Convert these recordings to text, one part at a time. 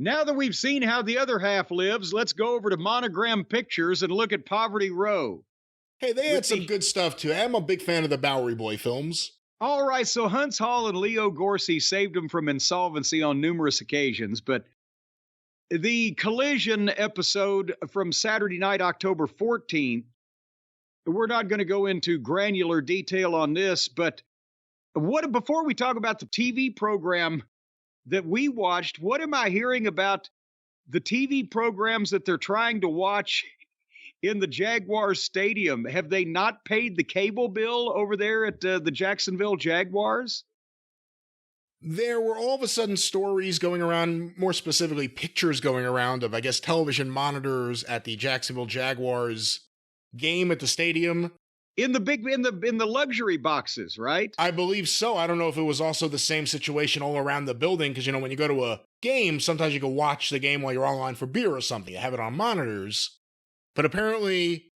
Now that we've seen how the other half lives, let's go over to Monogram Pictures and look at Poverty Row. Hey, they had With some the good stuff too. I'm a big fan of the Bowery Boy films. All right, so Hunts Hall and Leo Gorsey saved him from insolvency on numerous occasions, but the collision episode from Saturday night, October 14th, we're not going to go into granular detail on this, but before we talk about the TV program that we watched, what am I hearing about the TV programs that they're trying to watch in the Jaguars stadium? Have they not paid the cable bill over there at the Jacksonville Jaguars? There were all of a sudden stories going around, more specifically pictures going around of, I guess, television monitors at the Jacksonville Jaguars game at the stadium. In the luxury boxes, right? I believe so. I don't know if it was also the same situation all around the building, because, when you go to a game, sometimes you can watch the game while you're online for beer or something. You have it on monitors. But apparently,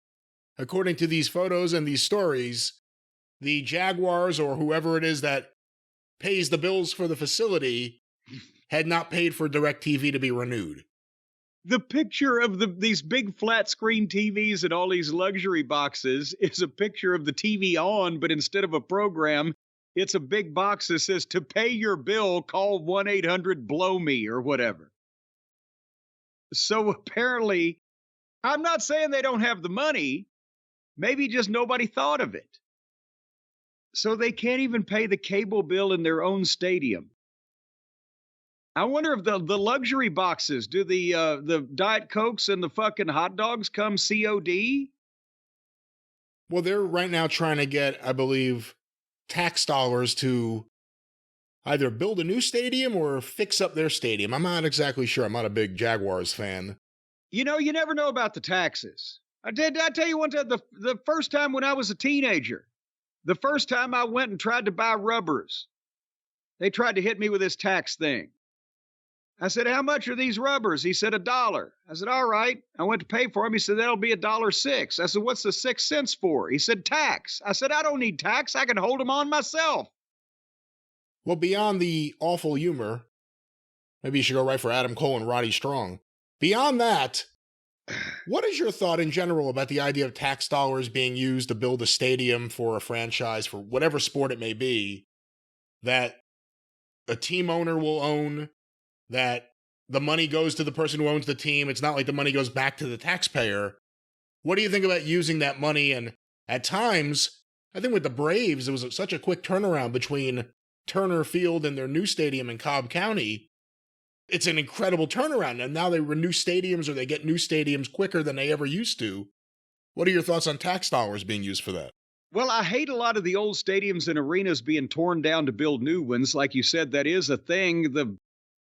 according to these photos and these stories, the Jaguars or whoever it is that pays the bills for the facility had not paid for DirecTV to be renewed. The picture of these big flat screen TVs and all these luxury boxes is a picture of the TV on, but instead of a program, it's a big box that says, to pay your bill, call 1-800-BLOW-ME or whatever. So apparently, I'm not saying they don't have the money. Maybe just nobody thought of it. So they can't even pay the cable bill in their own stadium. I wonder if the luxury boxes, do the Diet Cokes and the fucking hot dogs come COD? Well, they're right now trying to get, I believe, tax dollars to either build a new stadium or fix up their stadium. I'm not exactly sure. I'm not a big Jaguars fan. You never know about the taxes. I tell you one time, the first time when I was a teenager, the first time I went and tried to buy rubbers, they tried to hit me with this tax thing. I said, how much are these rubbers? He said, $1. I said, all right. I went to pay for them. He said, that'll be $1.06. I said, what's the 6 cents for? He said, tax. I said, I don't need tax. I can hold them on myself. Well, beyond the awful humor, maybe you should go right for Adam Cole and Roddy Strong. Beyond that, what is your thought in general about the idea of tax dollars being used to build a stadium for a franchise, for whatever sport it may be, that a team owner will own, that the money goes to the person who owns the team? It's not like the money goes back to the taxpayer. What do you think about using that money? And at times, I think with the Braves, it was such a quick turnaround between Turner Field and their new stadium in Cobb County. It's an incredible turnaround, and now they renew stadiums, or they get new stadiums quicker than they ever used to. What are your thoughts on tax dollars being used for that? Well, I hate a lot of the old stadiums and arenas being torn down to build new ones. Like you said, that is a thing.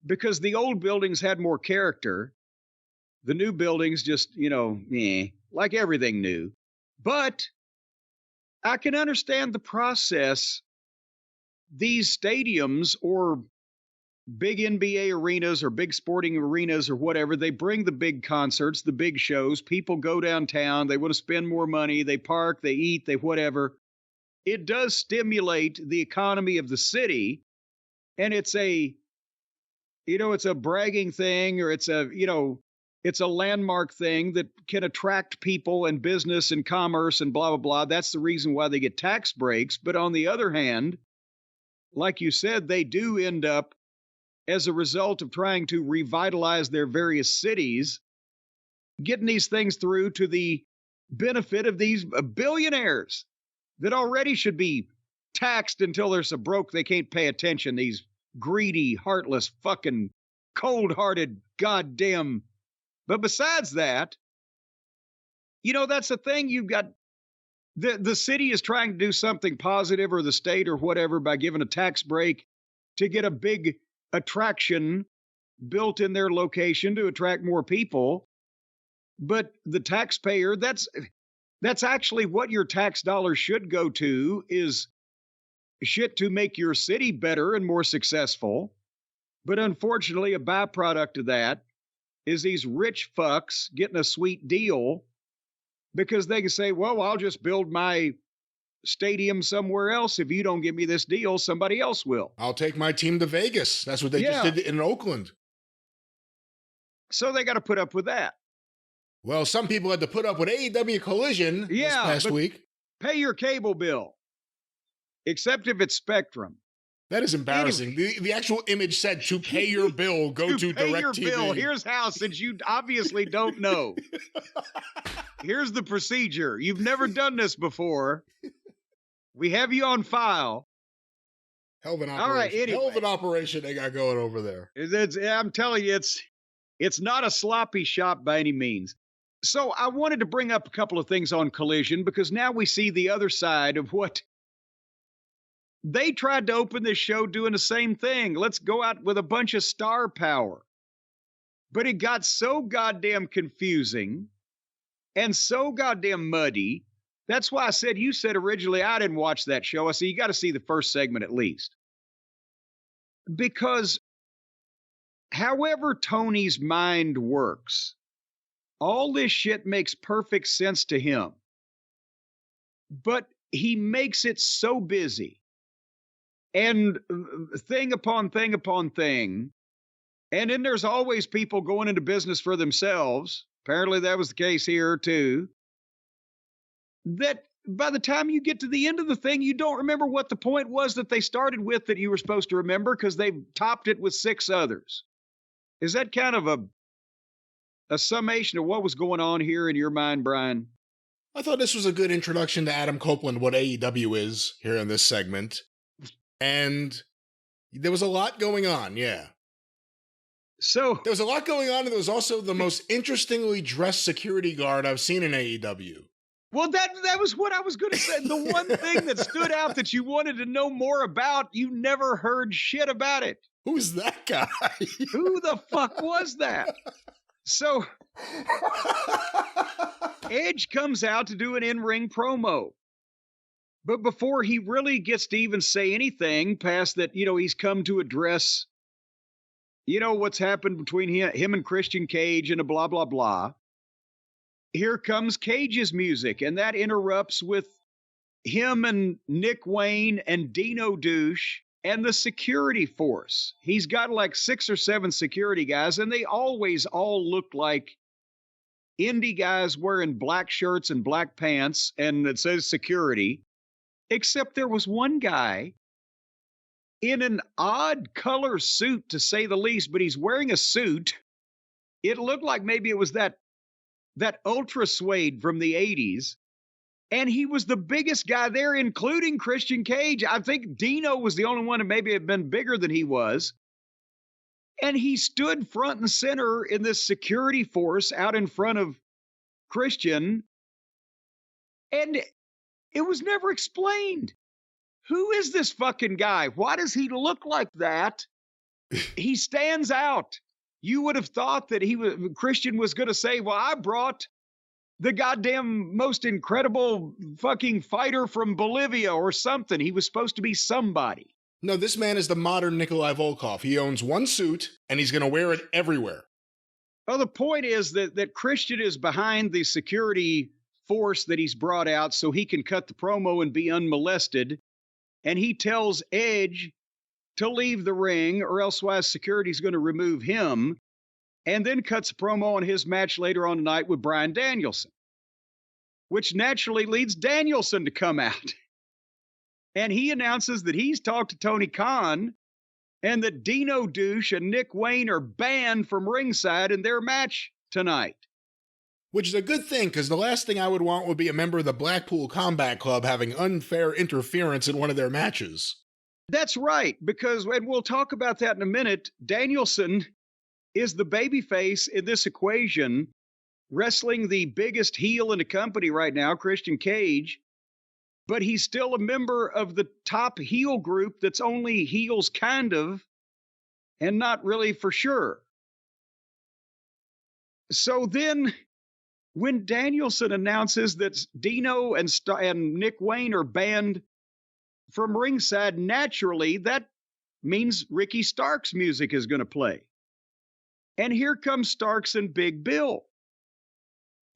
Because the old buildings had more character. The new buildings just, like everything new. But I can understand the process. These stadiums or big NBA arenas or big sporting arenas or whatever, they bring the big concerts, the big shows. People go downtown. They want to spend more money. They park, they eat, they whatever. It does stimulate the economy of the city. And it's a bragging thing, or it's a landmark thing that can attract people and business and commerce and blah, blah, blah. That's the reason why they get tax breaks. But on the other hand, like you said, they do end up, as a result of trying to revitalize their various cities, getting these things through to the benefit of these billionaires that already should be taxed until they're so broke they can't pay attention. These greedy, heartless, fucking cold-hearted, goddamn. But besides that, that's the thing. You've got the city is trying to do something positive, or the state or whatever, by giving a tax break to get a big attraction built in their location to attract more people. But the taxpayer, that's actually what your tax dollars should go to, is shit to make your city better and more successful. But unfortunately, a byproduct of that is these rich fucks getting a sweet deal because they can say, well, I'll just build my stadium somewhere else. If you don't give me this deal, somebody else will. I'll take my team to Vegas. That's what they just did in Oakland. So they got to put up with that. Well, some people had to put up with AEW Collision this past week. Pay your cable bill, except if it's Spectrum. That is embarrassing. Anyway. The actual image said, to pay your bill, go to DirecTV. Pay your bill. Here's how, since you obviously don't know. Here's the procedure. You've never done this before. We have you on file. Hell of an operation. All right, anyway. Hell of an operation they got going over there. I'm telling you, it's not a sloppy shop by any means. So I wanted to bring up a couple of things on Collision, because now we see the other side of what they tried to open this show doing the same thing. Let's go out with a bunch of star power. But it got so goddamn confusing and so goddamn muddy. That's why I said, you said originally I didn't watch that show. I said, you got to see the first segment at least. Because however Tony's mind works, all this shit makes perfect sense to him. But he makes it so busy. And thing upon thing upon thing. And then there's always people going into business for themselves. Apparently that was the case here too. That by the time you get to the end of the thing, you don't remember what the point was that they started with that you were supposed to remember, because they've topped it with 6 others. Is that kind of a summation of what was going on here in your mind, Brian? I thought this was a good introduction to Adam Copeland, what AEW is here in this segment. And there was a lot going on, yeah. So there was a lot going on, and there was also the most interestingly dressed security guard I've seen in AEW. Well, that was what I was going to say. The one thing that stood out that you wanted to know more about, you never heard shit about it. Who's that guy? Who the fuck was that? So Edge comes out to do an in-ring promo. But before he really gets to even say anything past that, he's come to address, what's happened between him and Christian Cage and a blah, blah, blah. Here comes Cage's music, and that interrupts with him and Nick Wayne and Dino Douche and the security force. He's got like 6 or 7 security guys, and they always all look like indie guys wearing black shirts and black pants, and it says security. Except there was one guy in an odd color suit, to say the least, but he's wearing a suit. It looked like maybe it was that Ultra Suede from the 80s. And he was the biggest guy there, including Christian Cage. I think Dino was the only one who maybe had been bigger than he was. And he stood front and center in this security force out in front of Christian. And it was never explained. Who is this fucking guy? Why does he look like that? He stands out. You would have thought that Christian was going to say, well, I brought the goddamn most incredible fucking fighter from Bolivia or something. He was supposed to be somebody. No, this man is the modern Nikolai Volkov. He owns one suit, and he's going to wear it everywhere. Well, the point is that Christian is behind the security force that he's brought out so he can cut the promo and be unmolested. And he tells Edge to leave the ring, or elsewise security's going to remove him, and then cuts a promo on his match later on tonight with Bryan Danielson, which naturally leads Danielson to come out. And he announces that he's talked to Tony Khan and that Dino Douche and Nick Wayne are banned from ringside in their match tonight. Which is a good thing, because the last thing I would want would be a member of the Blackpool Combat Club having unfair interference in one of their matches. That's right, because, and we'll talk about that in a minute, Danielson is the babyface in this equation, wrestling the biggest heel in the company right now, Christian Cage, but he's still a member of the top heel group that's only heels kind of, and not really for sure. So then, when Danielson announces that Dino and Nick Wayne are banned from ringside, naturally, that means Ricky Starks' music is going to play. And here comes Starks and Big Bill.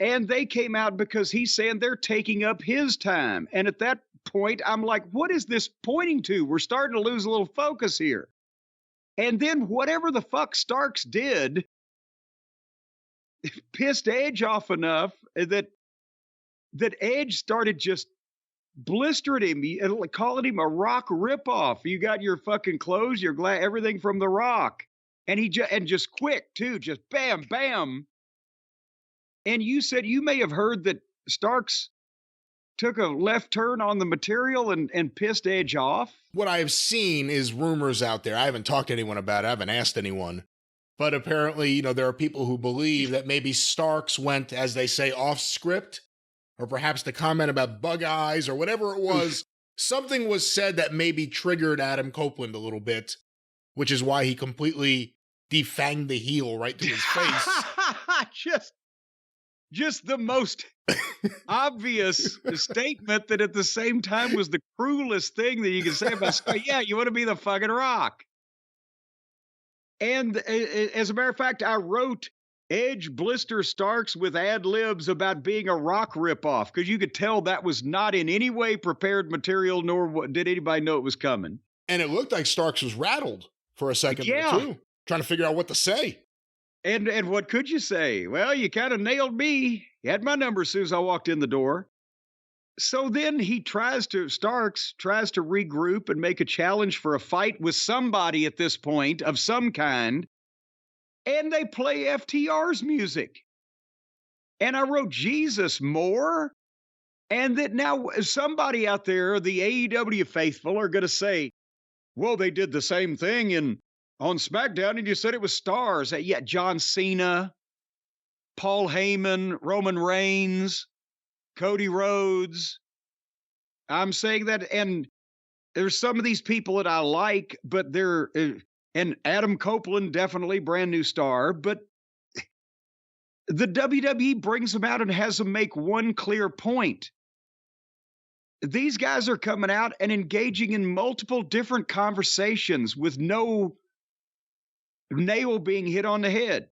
And they came out because he's saying they're taking up his time. And at that point, I'm like, what is this pointing to? We're starting to lose a little focus here. And then whatever the fuck Starks did pissed Edge off enough that Edge started just blistering him, calling him a Rock ripoff. You got your fucking clothes, your everything from The Rock. And just quick, too, just bam, bam. And you said you may have heard that Starks took a left turn on the material and pissed Edge off. What I have seen is rumors out there. I haven't talked to anyone about it. I haven't asked anyone. But apparently, there are people who believe that maybe Starks went, as they say, off script, or perhaps the comment about bug eyes or whatever it was. Something was said that maybe triggered Adam Copeland a little bit, which is why he completely defanged the heel right to his face. Just the most obvious statement that at the same time was the cruelest thing that you can say about Starks. Yeah, you want to be the fucking Rock. And as a matter of fact, I wrote Edge blister Starks with ad-libs about being a Rock ripoff, because you could tell that was not in any way prepared material, nor did anybody know it was coming. And it looked like Starks was rattled for a second or two, trying to figure out what to say. And what could you say? Well, you kind of nailed me. You had my number as soon as I walked in the door. So then Starks tries to regroup and make a challenge for a fight with somebody at this point of some kind. And they play FTR's music. And I wrote, Jesus, more? And that now somebody out there, the AEW faithful, are going to say, well, they did the same thing on SmackDown, and you said it was stars. Yeah, John Cena, Paul Heyman, Roman Reigns, Cody Rhodes. I'm saying that, and there's some of these people that I like, but they're, and Adam Copeland, definitely brand new star, but the WWE brings them out and has them make one clear point. These guys are coming out and engaging in multiple different conversations with no nail being hit on the head.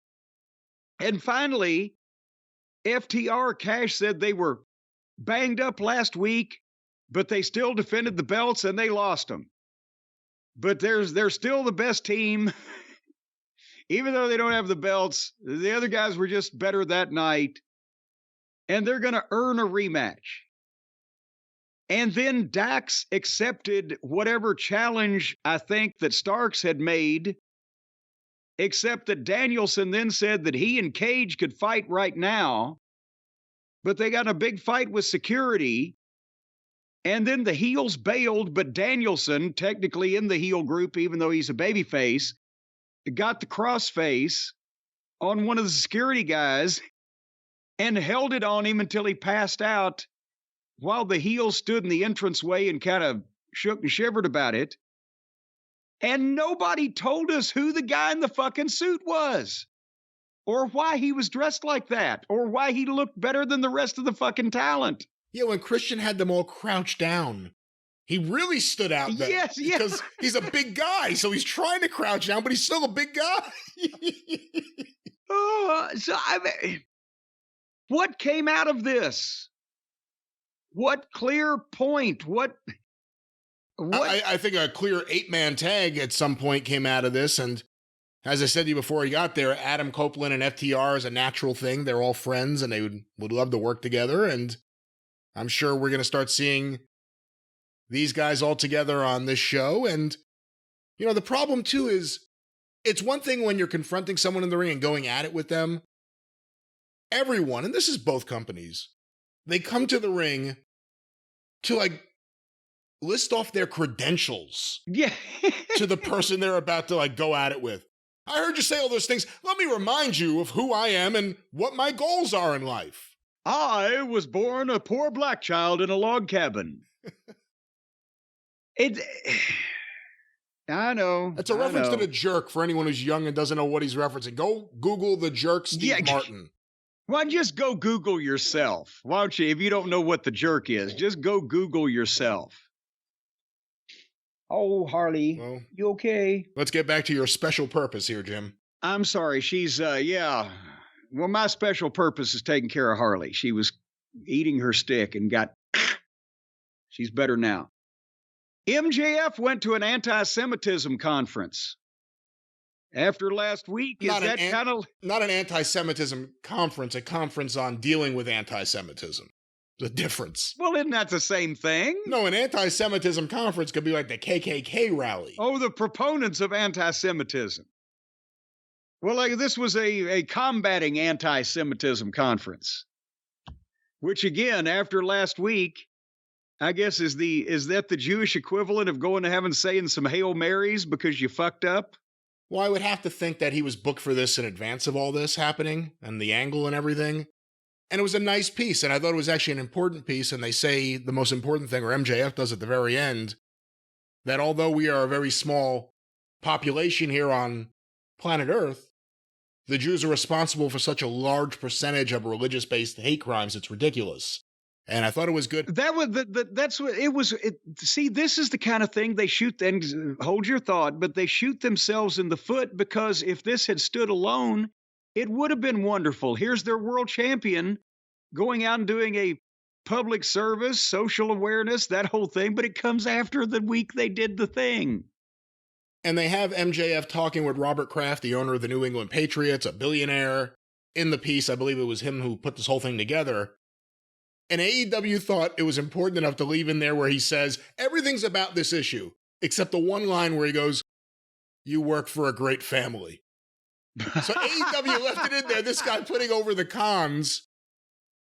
And finally, FTR Cash said they were banged up last week, but they still defended the belts and they lost them. But they're still the best team. Even though they don't have the belts, the other guys were just better that night. And they're going to earn a rematch. And then Dax accepted whatever challenge I think that Starks had made, except that Danielson then said that he and Cage could fight right now, but they got in a big fight with security. And then the heels bailed, but Danielson, technically in the heel group, even though he's a babyface, got the crossface on one of the security guys and held it on him until he passed out while the heels stood in the entranceway and kind of shook and shivered about it. And nobody told us who the guy in the fucking suit was, or why he was dressed like that, or why he looked better than the rest of the fucking talent. Yeah, when Christian had them all crouched down, he really stood out there. Yes, because he's a big guy, so he's trying to crouch down, but he's still a big guy. What came out of this? What clear point? What? I think a clear 8-man tag at some point came out of this. And as I said to you before he got there, Adam Copeland and FTR is a natural thing. They're all friends and they would love to work together. And I'm sure we're going to start seeing these guys all together on this show. And, the problem too is it's one thing when you're confronting someone in the ring and going at it with them. Everyone, and this is both companies, they come to the ring to list off their credentials to the person they're about to go at it with. I heard you say all those things. Let me remind you of who I am and what my goals are in life. I was born a poor black child in a log cabin. I know. It's a reference to The Jerk for anyone who's young and doesn't know what he's referencing. Go Google The Jerk, Steve Martin. Why don't you just go Google yourself? Why don't you, if you don't know what The Jerk is, just go Google yourself. Oh, Harley, well, you okay? Let's get back to your special purpose here, Jim. I'm sorry. She's, Well, my special purpose is taking care of Harley. She was eating her stick and she's better now. MJF went to an anti-Semitism conference. After last week, is that kind of... Not an anti-Semitism conference, a conference on dealing with anti-Semitism. The difference. Well, isn't that the same thing? No, an anti-Semitism conference could be like the KKK rally. Oh, the proponents of anti-Semitism. Well, like this was a combating anti-Semitism conference, which again, after last week, I guess is that the Jewish equivalent of going to heaven saying some Hail Marys because you fucked up? Well, I would have to think that he was booked for this in advance of all this happening and the angle and everything. And it was a nice piece, and I thought it was actually an important piece, and they say the most important thing, or MJF does at the very end, that although we are a very small population here on planet Earth, the Jews are responsible for such a large percentage of religious-based hate crimes, it's ridiculous. And I thought it was good. That was that's what it was. See, this is the kind of thing they shoot. And hold your thought, but they shoot themselves in the foot because if this had stood alone, it would have been wonderful. Here's their world champion going out and doing a public service, social awareness, that whole thing. But it comes after the week they did the thing. And they have MJF talking with Robert Kraft, the owner of the New England Patriots, a billionaire. In the piece, I believe it was him who put this whole thing together. And AEW thought it was important enough to leave in there where he says, everything's about this issue, except the one line where he goes, "You work for a great family." So AEW left it in there, this guy putting over the cons.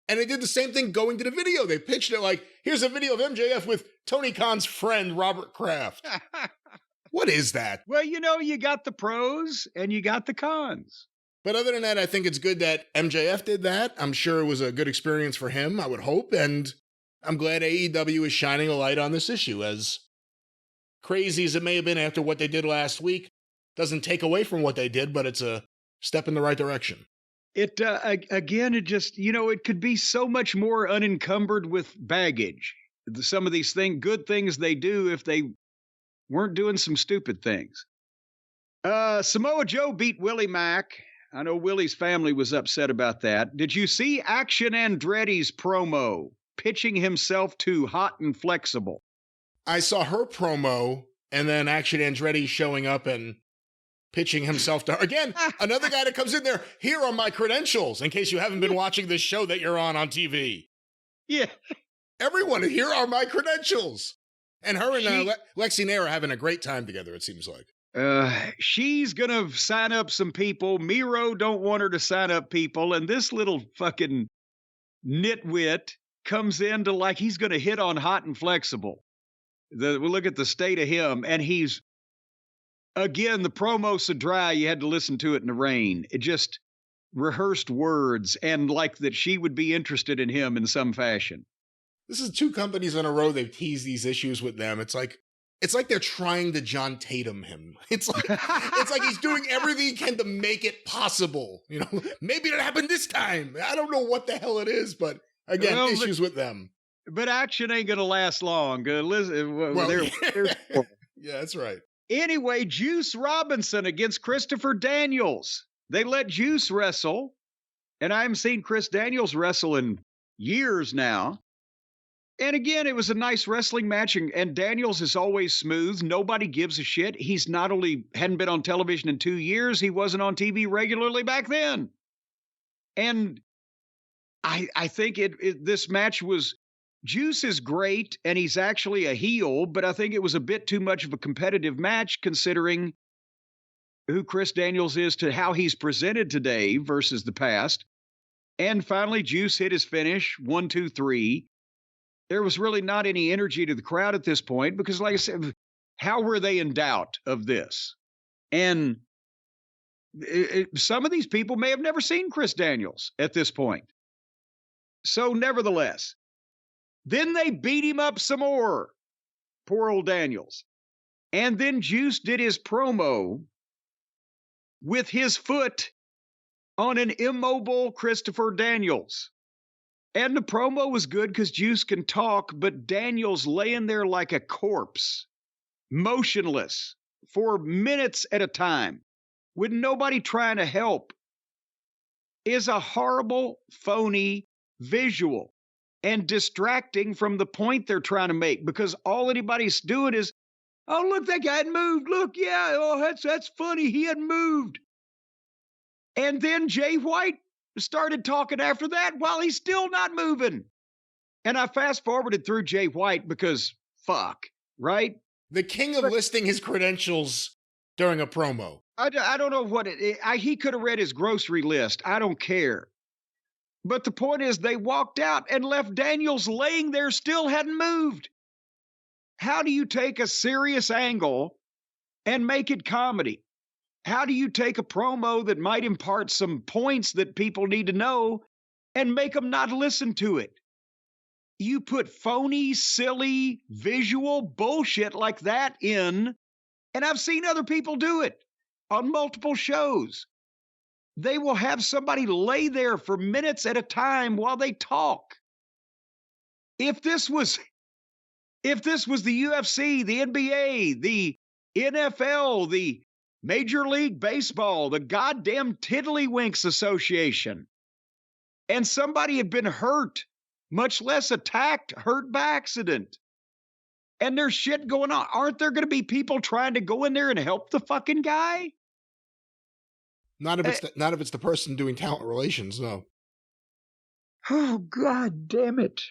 And they did the same thing going to the video. They pitched it like, here's a video of MJF with Tony Khan's friend, Robert Kraft. What is that? Well, you got the pros and you got the cons. But other than that, I think it's good that MJF did that. I'm sure it was a good experience for him, I would hope. And I'm glad AEW is shining a light on this issue. As crazy as it may have been after what they did last week, doesn't take away from what they did, but it's a step in the right direction. It, again, it just, it could be so much more unencumbered with baggage. Some of these good things they do if they weren't doing some stupid things. Samoa Joe beat Willie Mack. I know Willie's family was upset about that. Did you see Action Andretti's promo pitching himself to Hot and Flexible? I saw her promo and then Action Andretti showing up and pitching himself to her. Again, another guy that comes in there, here are my credentials, in case you haven't been watching this show that you're on TV. Yeah. Everyone, here are my credentials. And her and Lexi Nair are having a great time together, it seems like. She's gonna sign up some people. Miro don't want her to sign up people, and this little fucking nitwit comes in to like he's gonna hit on Hot and Flexible. We look at the state of him, and he's again the promo so dry you had to listen to it in the rain. It just rehearsed words and like that she would be interested in him in some fashion. This is 2 companies in a row they've teased these issues with them. It's like they're trying to John Tatum him. It's like he's doing everything he can to make it possible. Maybe it'll happen this time. I don't know what the hell it is, but again, issues with them. But Action ain't gonna last long. Yeah, that's right. Anyway, Juice Robinson against Christopher Daniels. They let Juice wrestle, and I haven't seen Chris Daniels wrestle in years now. And again, it was a nice wrestling match, and Daniels is always smooth. Nobody gives a shit. He's not only hadn't been on television in 2 years, he wasn't on TV regularly back then. And I think this match was, Juice is great, and he's actually a heel, but I think it was a bit too much of a competitive match considering who Chris Daniels is to how he's presented today versus the past. And finally, Juice hit his finish, 1, 2, 3. There was really not any energy to the crowd at this point because, like I said, how were they in doubt of this? And some of these people may have never seen Chris Daniels at this point. So nevertheless, then they beat him up some more. Poor old Daniels. And then Juice did his promo with his foot on an immobile Christopher Daniels. And the promo was good because Juice can talk, but Daniels laying there like a corpse, motionless for minutes at a time, with nobody trying to help, is a horrible, phony visual and distracting from the point they're trying to make because all anybody's doing is, Oh, look, that guy hadn't moved. Look, yeah, oh, that's funny. He hadn't moved. And then Jay White started talking after that while he's still not moving. And I fast forwarded through Jay White because fuck, right? The king of listing his credentials during a promo. I don't know what he could have read his grocery list. I don't care. But the point is, they walked out and left Daniels laying there, still hadn't moved. How do you take a serious angle and make it comedy? How do you take a promo that might impart some points that people need to know and make them not listen to it? You put phony, silly, visual bullshit like that in, and I've seen other people do it on multiple shows. They will have somebody lay there for minutes at a time while they talk. If this was the UFC, the NBA, the NFL, the Major League Baseball, the goddamn Tiddlywinks Association, and somebody had been hurt, much less attacked, hurt by accident, and there's shit going on, aren't there going to be people trying to go in there and help the fucking guy? Not if it's the person doing talent relations, no. Oh, God damn it.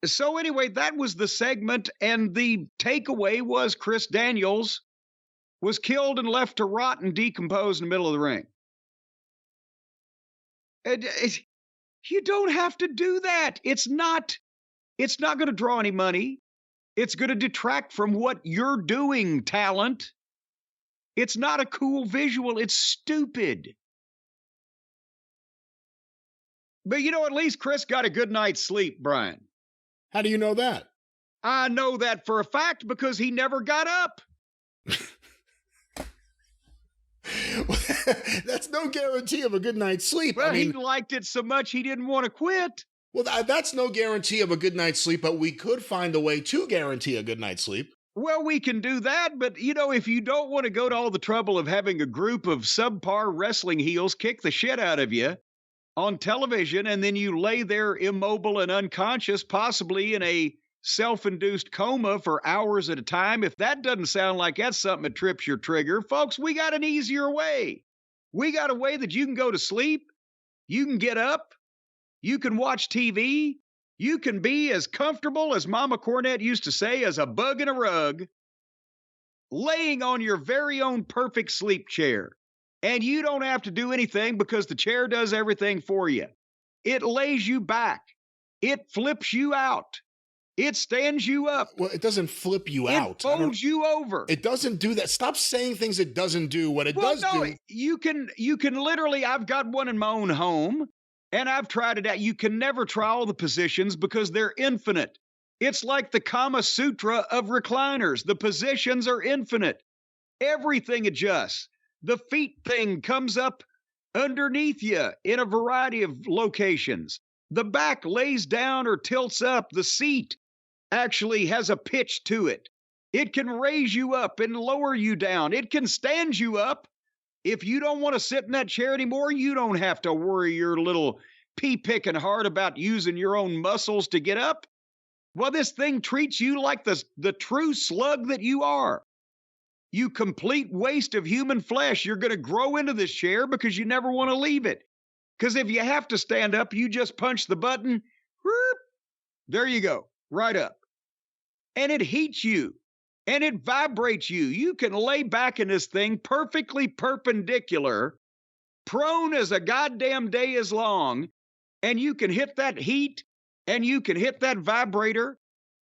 So anyway, that was the segment, and the takeaway was Chris Daniels was killed and left to rot and decompose in the middle of the ring. You don't have to do that. It's not going to draw any money. It's going to detract from what you're doing, talent. It's not a cool visual. It's stupid. But at least Chris got a good night's sleep, Brian. How do you know that? I know that for a fact because he never got up. That's no guarantee of a good night's sleep. Well, he liked it so much he didn't want to quit. Well, that's no guarantee of a good night's sleep, but we could find a way to guarantee a good night's sleep. Well, we can do that, but, if you don't want to go to all the trouble of having a group of subpar wrestling heels kick the shit out of you on television, and then you lay there immobile and unconscious, possibly in a self-induced coma for hours at a time, if that doesn't sound like that's something that trips your trigger, folks, we got an easier way. We got a way that you can go to sleep, you can get up, you can watch TV, you can be as comfortable, as Mama Cornette used to say, as a bug in a rug, laying on your very own perfect sleep chair. And you don't have to do anything because the chair does everything for you. It lays you back. It flips you out. It stands you up. Well, it doesn't flip you out. It folds you over. It doesn't do that. Stop saying things it doesn't do. What it does do. You can literally, I've got one in my own home, and I've tried it out. You can never try all the positions because they're infinite. It's like the Kama Sutra of recliners. The positions are infinite. Everything adjusts. The feet thing comes up underneath you in a variety of locations. The back lays down or tilts up. The seat actually has a pitch to it. It can raise you up and lower you down. It can stand you up. If you don't want to sit in that chair anymore, you don't have to worry your little pea-picking heart about using your own muscles to get up. Well, this thing treats you like the true slug that you are. You complete waste of human flesh. You're going to grow into this chair because you never want to leave it. Because if you have to stand up, you just punch the button. Whoop, there you go, right up. And it heats you, and it vibrates you. You can lay back in this thing perfectly perpendicular, prone as a goddamn day is long, and you can hit that heat, and you can hit that vibrator,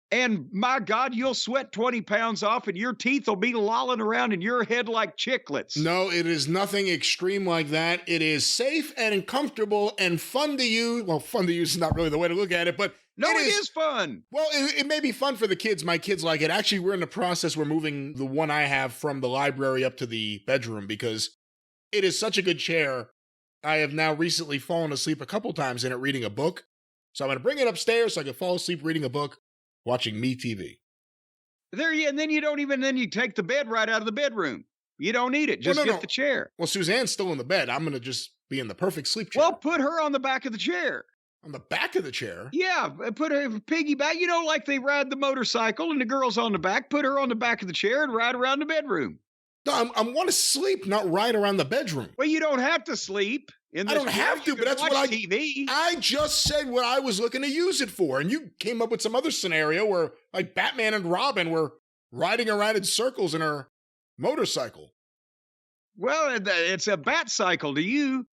and my God, you'll sweat 20 pounds off and your teeth will be lolling around in your head like chiclets. No, it is nothing extreme like that. It is safe and comfortable and fun to use. Well, fun to use is not really the way to look at it, but no, it is fun. Well, it may be fun for the kids. My kids like it. Actually, we're in the process. We're moving the one I have from the library up to the bedroom because it is such a good chair. I have now recently fallen asleep a couple times in it reading a book. So I'm going to bring it upstairs so I can fall asleep reading a book. Watching Me TV. And then you take the bed right out of the bedroom. You don't need it. Just get the chair. Well, Suzanne's still in the bed. I'm going to just be in the perfect sleep chair. Well, put her on the back of the chair. On the back of the chair? Yeah, put a piggyback, like they ride the motorcycle and the girl's on the back, put her on the back of the chair and ride around the bedroom. No, I want to sleep, not ride around the bedroom. Well, you don't have to sleep. I don't have to, but that's what I just said what I was looking to use it for. And you came up with some other scenario where like Batman and Robin were riding around in circles in her motorcycle. Well, it's a bat cycle to you.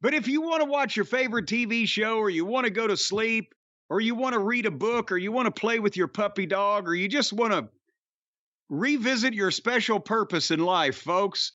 But if you want to watch your favorite TV show, or you want to go to sleep, or you want to read a book, or you want to play with your puppy dog, or you just want to revisit your special purpose in life, folks,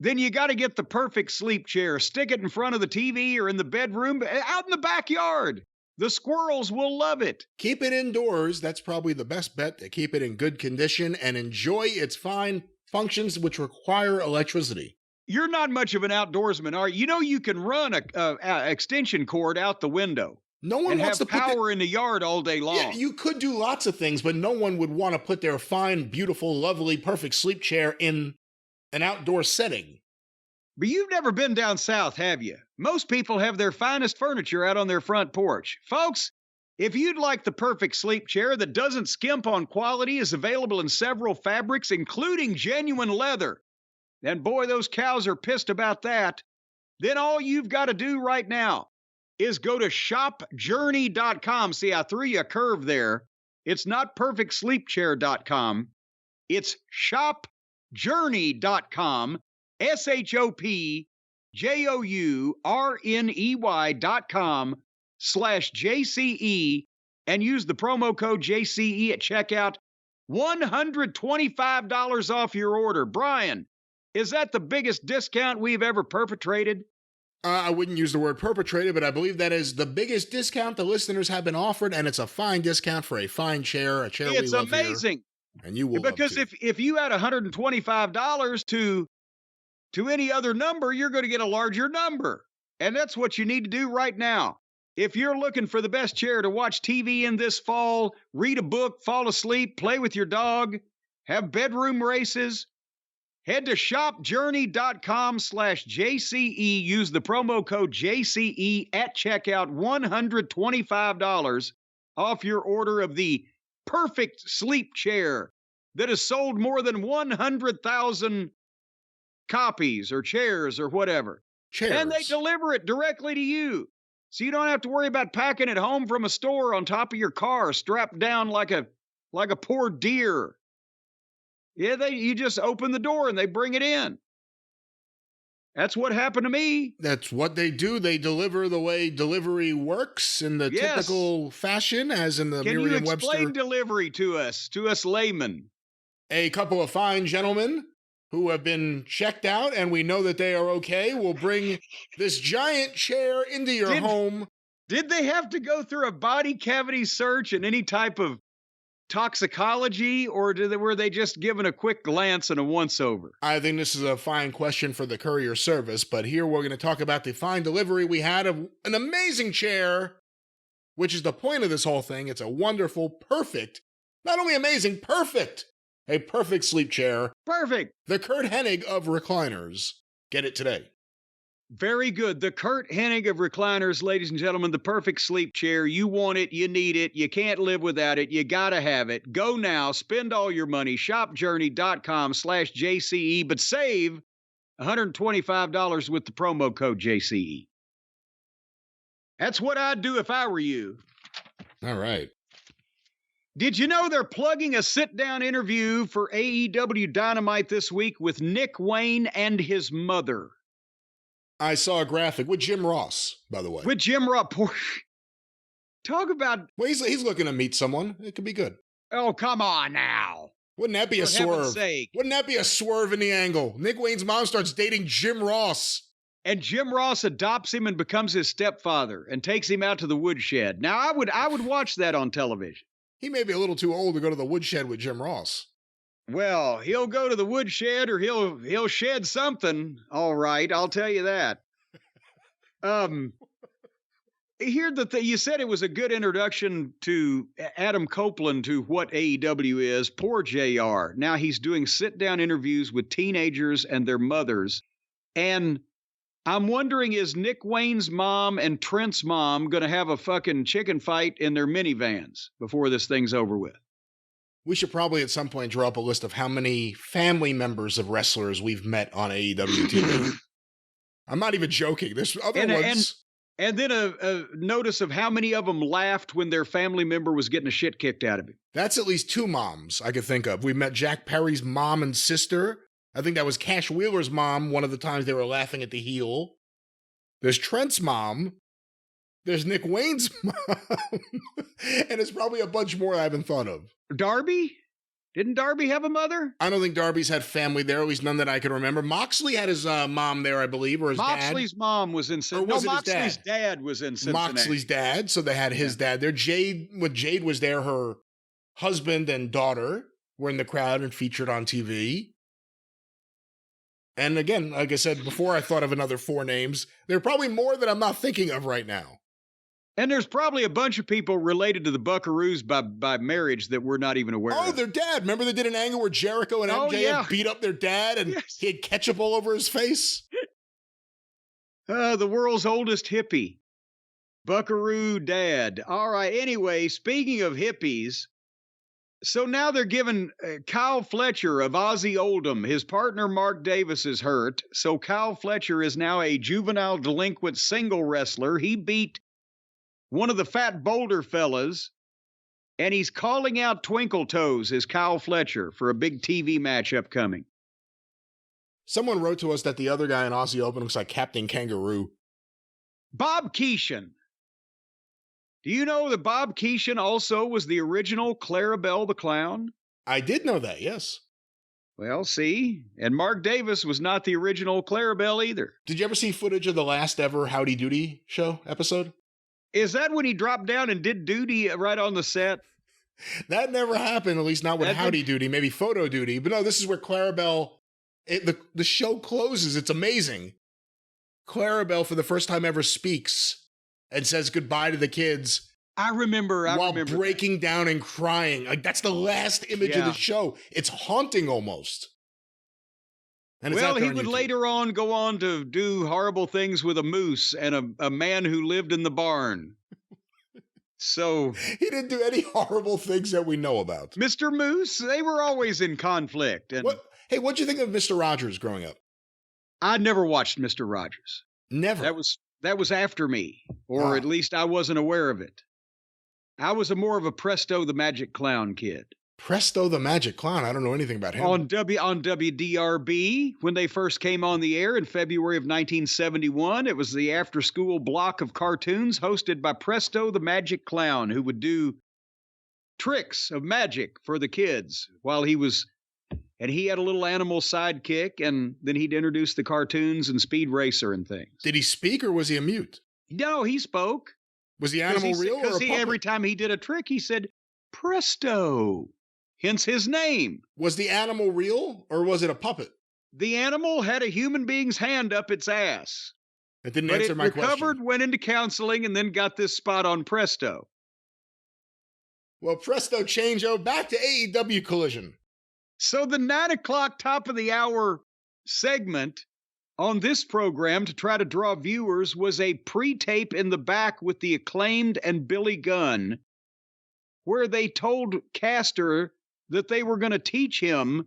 then you got to get the perfect sleep chair. Stick it in front of the TV or in the bedroom, out in the backyard. The squirrels will love it. Keep it indoors. That's probably the best bet, to keep it in good condition and enjoy its fine functions, which require electricity. You're not much of an outdoorsman, are you? You know you can run a extension cord out the window. No one wants to put power in the yard all day long. Yeah, you could do lots of things, but no one would want to put their fine, beautiful, lovely, perfect sleep chair in an outdoor setting. But you've never been down south, have you? Most people have their finest furniture out on their front porch. Folks, if you'd like the perfect sleep chair that doesn't skimp on quality, is available in several fabrics, including genuine leather. And boy, those cows are pissed about that. Then all you've got to do right now is go to shopjourney.com. See, I threw you a curve there. It's not perfectsleepchair.com. It's shopjourney.com. shopjourney.com/JCE and use the promo code JCE at checkout. $125 off your order. Brian, is that the biggest discount we've ever perpetrated? I wouldn't use the word perpetrated, but I believe that is the biggest discount the listeners have been offered, and it's a fine discount for a fine chair, a chair we love. It's amazing. Here, and you will because love if you add $125 to any other number, you're going to get a larger number. And that's what you need to do right now. If you're looking for the best chair to watch TV in this fall, read a book, fall asleep, play with your dog, have bedroom races, head to shopjourney.com/JCE. Use the promo code JCE at checkout. $125 off your order of the perfect sleep chair that has sold more than 100,000 copies or chairs or whatever. Chairs. And they deliver it directly to you. So you don't have to worry about packing it home from a store on top of your car, strapped down like a poor deer. Yeah, you just open the door and they bring it in. That's what happened to me. That's what they do. They deliver the way delivery works in the typical fashion, as in the Merriam-Webster. Can you explain delivery to us laymen? A couple of fine gentlemen who have been checked out, and we know that they are okay, will bring this giant chair into your home. Did they have to go through a body cavity search and any type of toxicology, or were they just given a quick glance and a once-over? I think this is a fine question for the courier service, but here we're going to talk about the fine delivery we had of an amazing chair, which is the point of this whole thing. It's a wonderful, perfect, not only amazing, perfect, a perfect sleep chair. Perfect. The Curt Hennig of recliners. Get it today. Very good. The Curt Hennig of recliners, ladies and gentlemen, the perfect sleep chair. You want it, you need it, you can't live without it, you gotta have it. Go now, spend all your money, shopjourney.com/JCE, but save $125 with the promo code JCE. That's what I'd do if I were you. All right. Did you know they're plugging a sit-down interview for AEW Dynamite this week with Nick Wayne and his mother? I saw a graphic with Jim Ross, by the way. With Jim Ross. Talk about... Well, he's looking to meet someone. It could be good. Oh, come on now. Wouldn't that be a swerve? Wouldn't that be a swerve in the angle? Nick Wayne's mom starts dating Jim Ross. And Jim Ross adopts him and becomes his stepfather and takes him out to the woodshed. Now, I would watch that on television. He may be a little too old to go to the woodshed with Jim Ross. Well, he'll go to the woodshed or he'll shed something. All right, I'll tell you that. Here you said it was a good introduction to Adam Copeland to what AEW is. Poor JR. Now he's doing sit-down interviews with teenagers and their mothers. And I'm wondering, is Nick Wayne's mom and Trent's mom going to have a fucking chicken fight in their minivans before this thing's over with? We should probably at some point draw up a list of how many family members of wrestlers we've met on AEW TV. I'm not even joking. There's other ones. And then a notice of how many of them laughed when their family member was getting the shit kicked out of him. That's at least 2 moms I could think of. We met Jack Perry's mom and sister. I think that was Cash Wheeler's mom one of the times they were laughing at the heel. There's Trent's mom. There's Nick Wayne's mom. And there's probably a bunch more I haven't thought of. Darby? Didn't Darby have a mother? I don't think Darby's had family there, at least none that I can remember. Moxley had his mom there, I believe, or his dad. Moxley's mom was in Cincinnati. No, Moxley's dad was in Cincinnati. Moxley's dad, so they had his dad there. Jade was there, her husband and daughter were in the crowd and featured on TV. And again, like I said before, I thought of another 4 names. There are probably more that I'm not thinking of right now. And there's probably a bunch of people related to the Buckaroos by marriage that we're not even aware of. Oh, their dad. Remember they did an angle where Jericho and MJF beat up their dad and he had ketchup all over his face? The world's oldest hippie. Buckaroo dad. All right, anyway, speaking of hippies, so now they're giving Kyle Fletcher of Aussie Oldham, his partner Mark Davis is hurt, so Kyle Fletcher is now a juvenile delinquent single wrestler. He beat one of the fat Boulder fellas, and he's calling out Twinkle Toes as Kyle Fletcher for a big TV match upcoming. Someone wrote to us that the other guy in Aussie Open looks like Captain Kangaroo. Bob Keeshan. Do you know that Bob Keeshan also was the original Clarabelle the Clown? I did know that, yes. Well, see, and Mark Davis was not the original Clarabelle either. Did you ever see footage of the last ever Howdy Doody show episode? Is that when he dropped down and did duty right on the set? That never happened, at least not with Howdy Doody, maybe Photo Duty. But no, this is where Clarabelle, the show closes. It's amazing. Clarabelle, for the first time ever, speaks and says goodbye to the kids. I remember while breaking down and crying. Like, that's the last image of the show. It's haunting almost. And well, he would later on go on to do horrible things with a moose and a man who lived in the barn. So he didn't do any horrible things that we know about. Mr. Moose, they were always in conflict. And Hey, what'd you think of Mr. Rogers growing up? I never watched Mr. Rogers. Never. That was after me, or at least I wasn't aware of it. I was more of a Presto the Magic Clown kid. Presto the Magic Clown? I don't know anything about him. On WDRB, when they first came on the air in February of 1971, it was the after-school block of cartoons hosted by Presto the Magic Clown, who would do tricks of magic for the kids while he was... And he had a little animal sidekick, and then he'd introduce the cartoons and Speed Racer and things. Did he speak, or was he a mute? No, he spoke. Was the animal real, or a puppet? Every time he did a trick, he said, Presto. Hence his name. Was the animal real, or was it a puppet? The animal had a human being's hand up its ass. That didn't answer my question. But it recovered, went into counseling, and then got this spot on Presto. Well, Presto change-o, back to AEW Collision. So the 9 o'clock top of the hour segment on this program to try to draw viewers was a pre-tape in the back with the Acclaimed and Billy Gunn, where they told Caster that they were going to teach him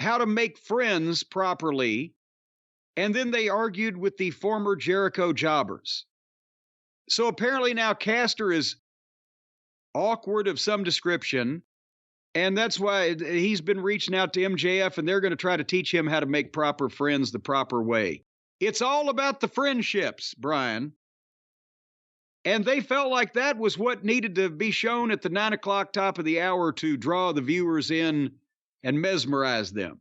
how to make friends properly, and then they argued with the former Jericho jobbers. So apparently now Caster is awkward of some description, and that's why he's been reaching out to MJF, and they're going to try to teach him how to make proper friends the proper way. It's all about the friendships, Brian. And they felt like that was what needed to be shown at the 9 o'clock top of the hour to draw the viewers in and mesmerize them.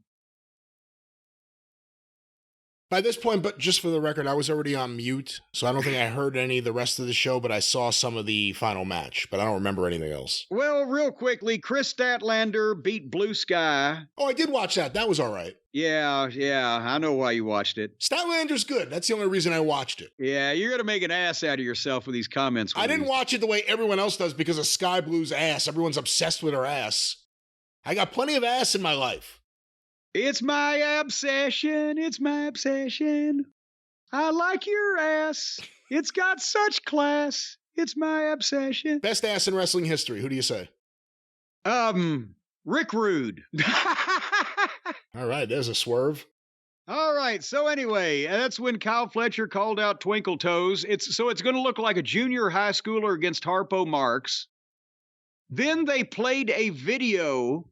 By this point, but just for the record, I was already on mute, so I don't think I heard any of the rest of the show, but I saw some of the final match, but I don't remember anything else. Well, real quickly, Chris Statlander beat Blue Sky. Oh, I did watch that. That was all right. Yeah, I know why you watched it. Statlander's good. That's the only reason I watched it. Yeah, you're going to make an ass out of yourself with these comments. I didn't watch it the way everyone else does because of Sky Blue's ass. Everyone's obsessed with her ass. I got plenty of ass in my life. It's my obsession. It's my obsession. I like your ass. It's got such class. It's my obsession. Best ass in wrestling history. Who do you say? Rick Rude. All right, there's a swerve. All right. So anyway, that's when Kyle Fletcher called out Twinkle Toes. It's going to look like a junior high schooler against Harpo Marx. Then they played a video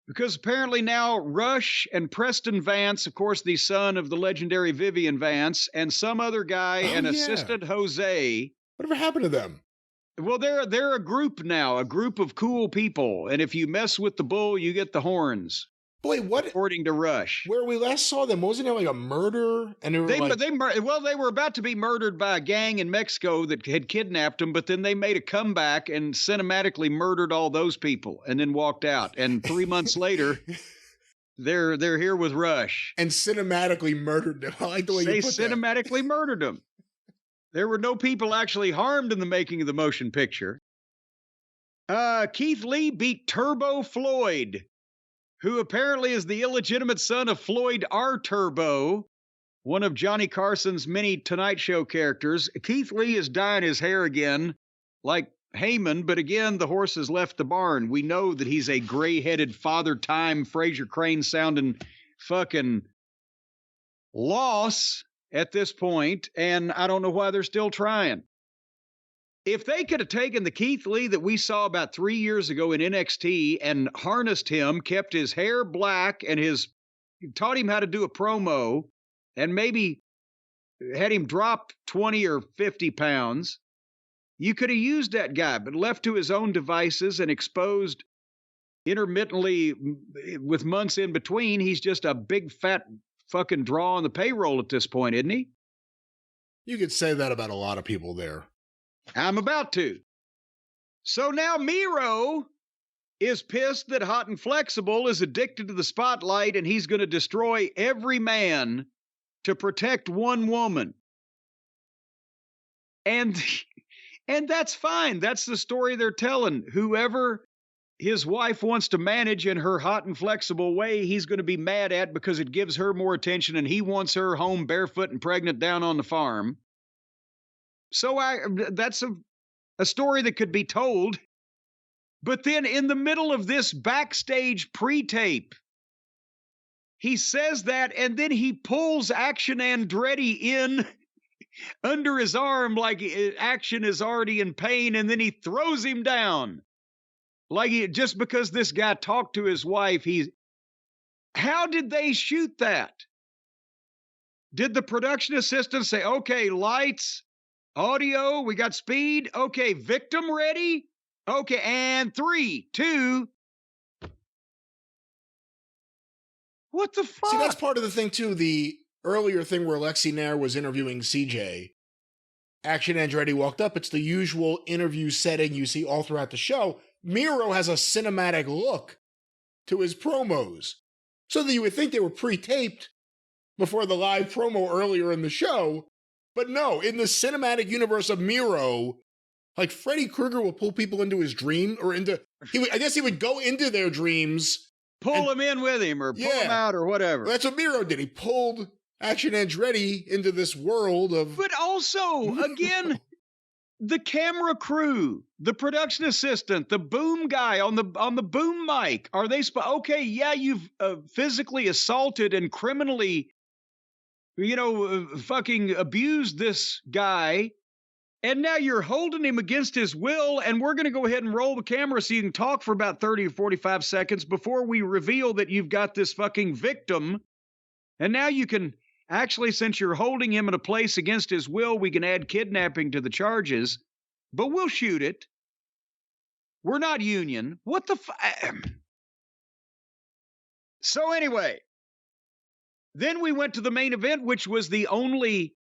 because apparently now Rush and Preston Vance, of course, the son of the legendary Vivian Vance, and some other guy, assistant Jose. Whatever happened to them? Well, they're a group now, a group of cool people. And if you mess with the bull, you get the horns. Boy, what? According to Rush. Where we last saw them, wasn't it like a murder? And they were about to be murdered by a gang in Mexico that had kidnapped them, but then they made a comeback and cinematically murdered all those people and then walked out. And 3 months later, they're here with Rush. And cinematically murdered them. I like the way you put that. They cinematically murdered them. There were no people actually harmed in the making of the motion picture. Keith Lee beat Turbo Floyd, who apparently is the illegitimate son of Floyd R. Turbo, one of Johnny Carson's many Tonight Show characters. Keith Lee is dyeing his hair again, like Heyman, but again, the horse has left the barn. We know that he's a gray-headed Father Time, Fraser Crane-sounding fucking loss at this point, and I don't know why they're still trying. If they could have taken the Keith Lee that we saw about 3 years ago in NXT and harnessed him, kept his hair black and taught him how to do a promo, and maybe had him drop 20 or 50 pounds, you could have used that guy, but left to his own devices and exposed intermittently with months in between, he's just a big fat fucking draw on the payroll at this point, isn't he? You could say that about a lot of people there. I'm about to. So now Miro is pissed that Hot and Flexible is addicted to the spotlight and he's going to destroy every man to protect one woman. And that's fine. That's the story they're telling. Whoever his wife wants to manage in her hot and flexible way, he's going to be mad at because it gives her more attention and he wants her home barefoot and pregnant down on the farm. So that's a story that could be told. But then in the middle of this backstage pre-tape, he says that and then he pulls Action Andretti in under his arm like Action is already in pain, and then he throws him down. Like just because this guy talked to his wife, how did they shoot that? Did the production assistant say, okay, lights, audio, we got speed, okay, victim ready? Okay, and 3, 2. What the fuck? See, that's part of the thing, too. The earlier thing where Lexi Nair was interviewing CJ, Action Andretti walked up. It's the usual interview setting you see all throughout the show. Miro has a cinematic look to his promos. So that you would think they were pre-taped before the live promo earlier in the show. But no, in the cinematic universe of Miro, like Freddy Krueger will pull people into his dream or I guess he would go into their dreams. Pull them in with him or pull them out or whatever. That's what Miro did. He pulled Action Andretti into this world of... But also, again, the camera crew, the production assistant, the boom guy on the boom mic, are they... Okay, yeah, you've physically assaulted and criminally, fucking abused this guy, and now you're holding him against his will, and we're going to go ahead and roll the camera so you can talk for about 30 or 45 seconds before we reveal that you've got this fucking victim. And now you can actually, since you're holding him in a place against his will, we can add kidnapping to the charges, but we'll shoot it. We're not union. What the So anyway, then we went to the main event, which was the only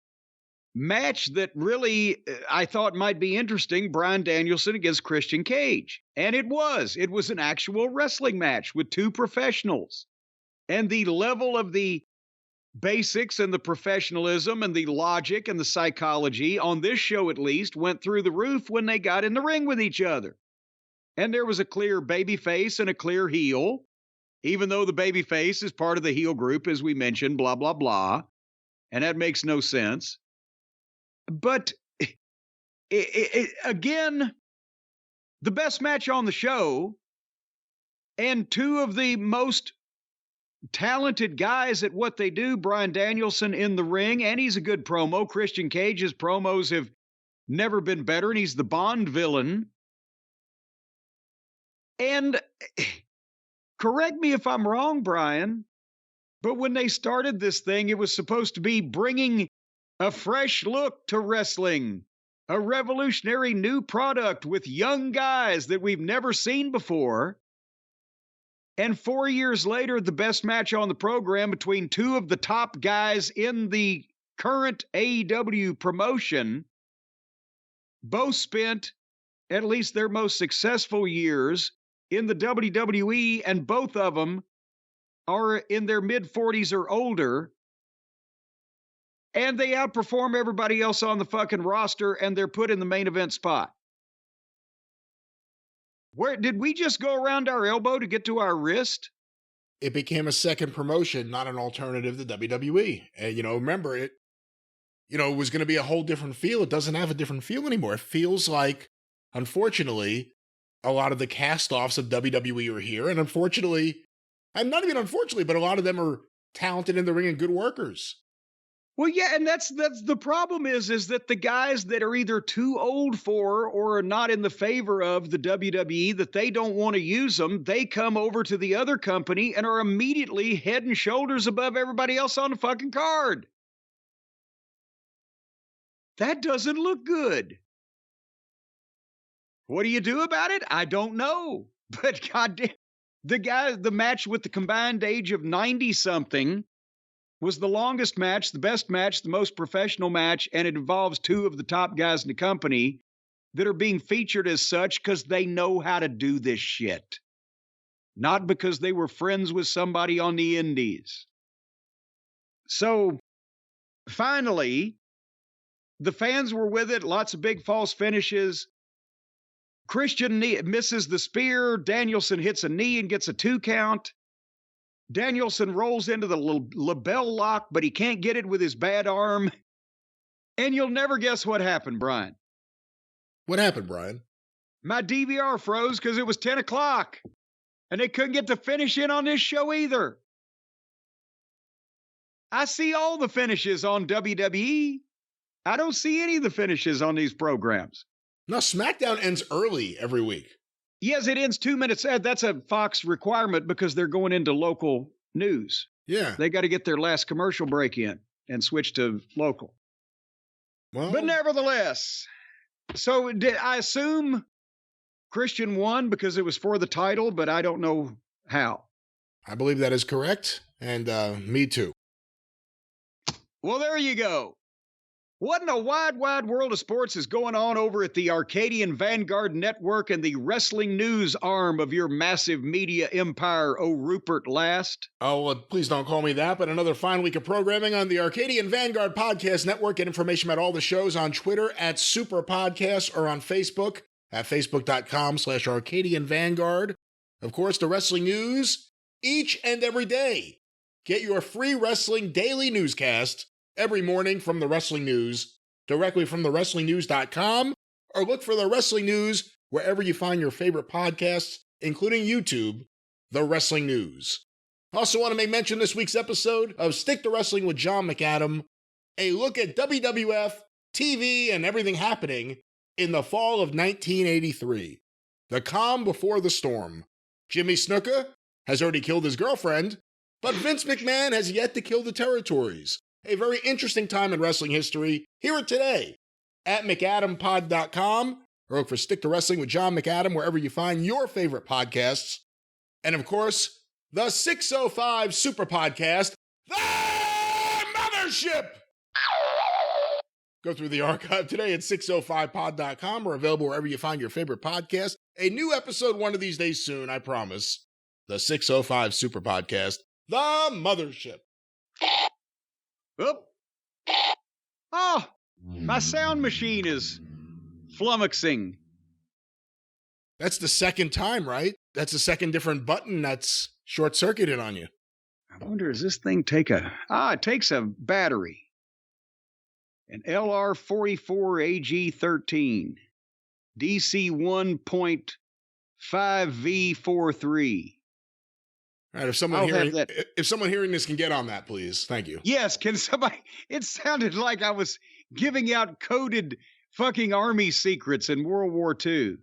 match that really I thought might be interesting, Bryan Danielson against Christian Cage. And it was an actual wrestling match with two professionals. And the level of the basics and the professionalism and the logic and the psychology on this show, at least, went through the roof when they got in the ring with each other. And there was a clear baby face and a clear heel, even though the baby face is part of the heel group, as we mentioned, blah, blah, blah. and that makes no sense. But again, the best match on the show and two of the most talented guys at what they do, Bryan Danielson in the ring, and he's a good promo. Christian Cage's promos have never been better, and he's the Bond villain. And correct me if I'm wrong, Brian, but when they started this thing, it was supposed to be bringing a fresh look to wrestling, a revolutionary new product with young guys that we've never seen before. And 4 years later, the best match on the program between two of the top guys in the current AEW promotion, both spent at least their most successful years in the WWE, and both of them are in their mid-40s or older, and they outperform everybody else on the fucking roster, and they're put in the main event spot. Where did we just go around our elbow to get to our wrist? It became a second promotion, not an alternative to WWE. And, remember it, it was going to be a whole different feel. It doesn't have a different feel anymore. It feels like, unfortunately, a lot of the cast-offs of WWE are here. And unfortunately, and not even unfortunately, but a lot of them are talented in the ring and good workers. Well, yeah, and that's the problem is that the guys that are either too old for or are not in the favor of the WWE, that they don't want to use them, they come over to the other company and are immediately head and shoulders above everybody else on the fucking card. That doesn't look good. What do you do about it? I don't know. But goddamn, the match with the combined age of 90-something was the longest match, the best match, the most professional match, and it involves two of the top guys in the company that are being featured as such because they know how to do this shit. Not because they were friends with somebody on the indies. So, finally, the fans were with it, lots of big false finishes. Christian misses the spear, Danielson hits a knee and gets a 2 count. Danielson rolls into the label lock, but he can't get it with his bad arm. And you'll never guess what happened, Brian. What happened, Brian? My DVR froze because it was 10 o'clock. And they couldn't get the finish in on this show either. I see all the finishes on WWE. I don't see any of the finishes on these programs. No, SmackDown ends early every week. Yes, it ends 2 minutes. That's a Fox requirement because they're going into local news. Yeah. They got to get their last commercial break in and switch to local. Well, but nevertheless, so I assume Christian won because it was for the title, but I don't know how. I believe that is correct, and me too. Well, there you go. What in a wide, wide world of sports is going on over at the Arcadian Vanguard Network and the wrestling news arm of your massive media empire, oh Rupert Last? Oh, well, please don't call me that, but another fine week of programming on the Arcadian Vanguard Podcast Network. Get information about all the shows on Twitter at Superpodcast or on Facebook at facebook.com/Arcadian Vanguard. Of course, the wrestling news each and every day. Get your free wrestling daily newscast every morning from the Wrestling News, directly from thewrestlingnews.com, or look for the Wrestling News wherever you find your favorite podcasts, including YouTube, The Wrestling News. Also want to make mention this week's episode of Stick to Wrestling with John McAdam, a look at WWF, TV, and everything happening in the fall of 1983. The calm before the storm. Jimmy Snuka has already killed his girlfriend, but Vince McMahon has yet to kill the territories. A very interesting time in wrestling history. Hear it today at McAdamPod.com, or look for Stick to Wrestling with John McAdam wherever you find your favorite podcasts. And of course, the 605 Super Podcast, The Mothership! Go through the archive today at 605pod.com or available wherever you find your favorite podcast. A new episode one of these days soon, I promise. The 605 Super Podcast, The Mothership. Oop. Oh, my sound machine is flummoxing. That's the second time, right? That's the second different button that's short-circuited on you. I wonder, does this thing take it takes a battery. an LR44 AG13, DC 1.5V43. All right, if someone hearing this can get on that, please. Thank you. Yes, can somebody? It sounded like I was giving out coded fucking army secrets in World War II.